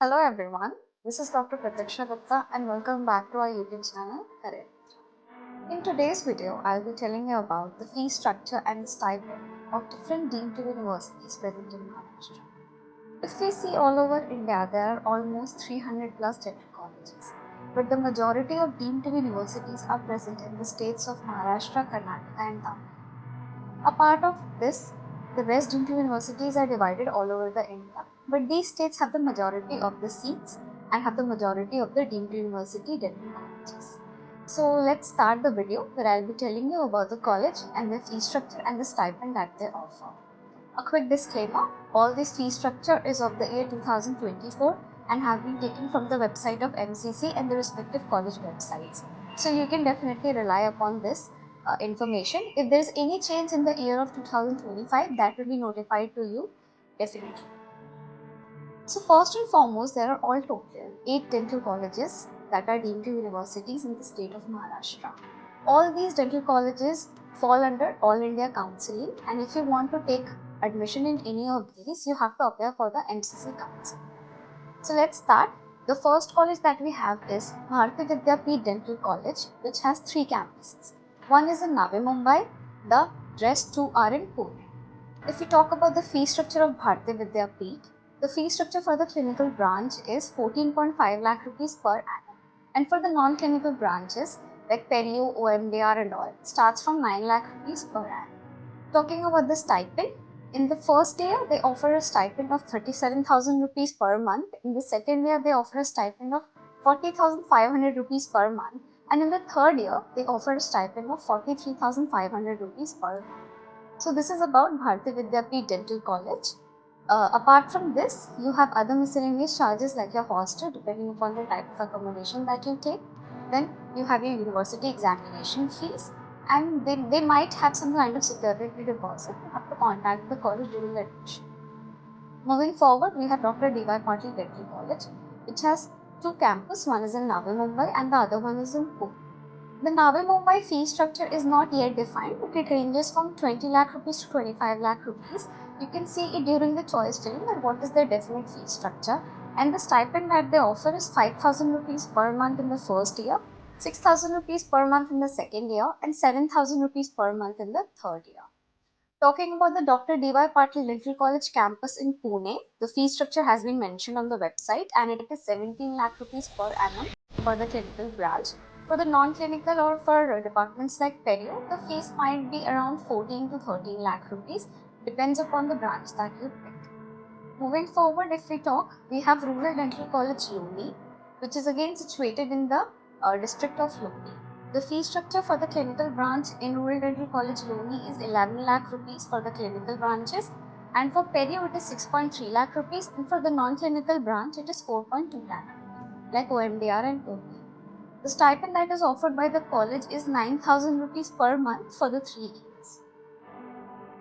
Hello everyone, this is Dr. Pratiksha Gupta and welcome back to our YouTube channel, Career. In today's video, I'll be telling you about the fee structure and stipend of different deemed universities present in Maharashtra. If we see all over India, there are almost 300 plus dental colleges, but the majority of deemed universities are present in the states of Maharashtra, Karnataka and Tamil Nadu. A part of this, the rest dental universities are divided all over the India, but these states have the majority of the seats and have the majority of the deemed university dental colleges. So let's start the video where I'll be telling you about the college and the fee structure and the stipend that they offer. A quick disclaimer, all this fee structure is of the year 2024 and have been taken from the website of MCC and the respective college websites. So you can definitely rely upon this information. If there is any change in the year of 2025, that will be notified to you definitely. So first and foremost, there are all total 8 dental colleges that are deemed to universities in the state of Maharashtra. All these dental colleges fall under All India Counseling, and if you want to take admission in any of these, you have to apply for the MCC Council. So let's start. The first college that we have is Bharati Vidyapeeth Dental College, which has 3 campuses. One is in Navi Mumbai, the rest 2 are in Pune. If we talk about the fee structure of Bharati Vidyapeeth, the fee structure for the clinical branch is 14.5 lakh rupees per annum. And for the non-clinical branches like Perio, OMDR and all, starts from 9 lakh rupees per annum. Talking about the stipend, in the first year they offer a stipend of 37,000 rupees per month. In the second year they offer a stipend of 40,500 rupees per month. And in the third year they offer a stipend of 43,500 rupees per month. So this is about Bharati Vidyapeeth Dental College. Apart from this, you have other miscellaneous charges like your hostel, depending upon the type of accommodation that you take. Then you have your university examination fees, and they might have some kind of security deposit. You have to contact the college during the admission. Moving forward, we have Dr. D.Y. Patil Dental College, which has 2 campuses. One is in Navi Mumbai and the other one is in Pune. The Navi Mumbai fee structure is not yet defined, but it ranges from 20 lakh rupees to 25 lakh rupees. You can see it during the choice filling that what is their definite fee structure. And the stipend that they offer is 5,000 rupees per month in the first year, 6,000 rupees per month in the second year, and 7,000 rupees per month in the third year. Talking about the Dr. D.Y. Patil Dental College campus in Pune, the fee structure has been mentioned on the website and it is 17 lakh rupees per annum for the clinical branch. For the non-clinical or for departments like Perio, the fees might be around 14 to 13 lakh rupees, depends upon the branch that you pick. Moving forward, if we talk, we have Rural Dental College Loni, which is again situated in the district of Loni. The fee structure for the clinical branch in Rural Dental College Loni is 11 lakh rupees for the clinical branches, and for Perio it is 6.3 lakh rupees, and for the non-clinical branch it is 4.2 lakh rupees, like OMDR and OP. The stipend that is offered by the college is 9,000 rupees per month for the 3 years.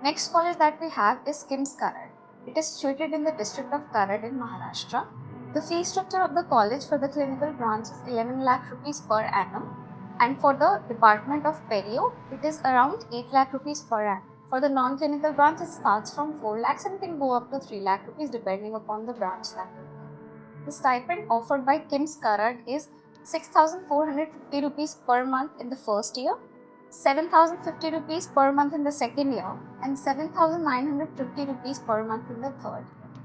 Next college that we have is KIMS Karad. It is situated in the district of Karad in Maharashtra. The fee structure of the college for the clinical branch is 11 lakh rupees per annum, and for the department of Perio, it is around 8 lakh rupees per annum. For the non-clinical branch, it starts from 4 lakhs and can go up to 3 lakh rupees depending upon the branch that you take. The stipend offered by KIMS Karad is 6,450 rupees per month in the first year, 7,050 rupees per month in the second year, and 7,950 rupees per month in the third year.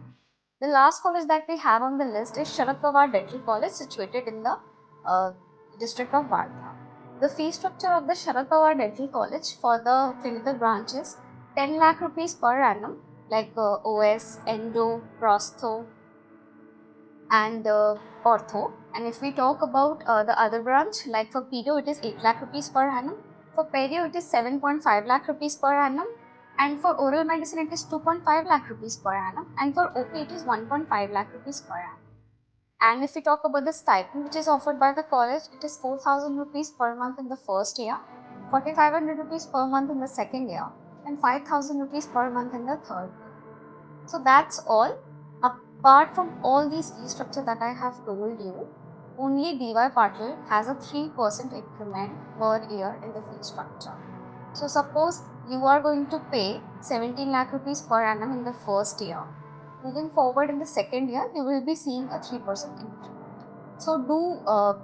The last college that we have on the list is Sharad Pawar Dental College, situated in the uh, district of Wardha. The fee structure of the Sharad Pawar Dental College for the clinical branch is 10 lakh rupees per annum, like OS, Endo, Prostho, and ortho. And if we talk about the other branch, like for pedio, it is 8 lakh rupees per annum. For perio, it is 7.5 lakh rupees per annum. And for oral medicine, it is 2.5 lakh rupees per annum. And for OP, it is 1.5 lakh rupees per annum. And if we talk about the stipend which is offered by the college, it is 4,000 rupees per month in the first year, 4,500 rupees per month in the second year, and 5,000 rupees per month in the third year. So that's all. Apart from all these fee structure that I have told you, only DY Patil has a 3% increment per year in the fee structure. So suppose you are going to pay 17 lakh rupees per annum in the first year. moving forward in the second year, you will be seeing a 3% increment. So do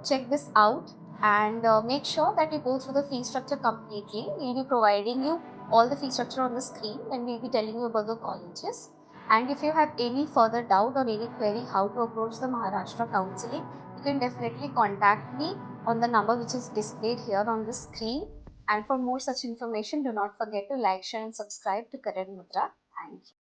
check this out and make sure that you go through the fee structure completely. We'll be providing you all the fee structure on the screen and we'll be telling you about the colleges. And if you have any further doubt or any query how to approach the Maharashtra counseling, you can definitely contact me on the number which is displayed here on the screen. And for more such information, do not forget to like, share and subscribe to Career Mudra. Thank you.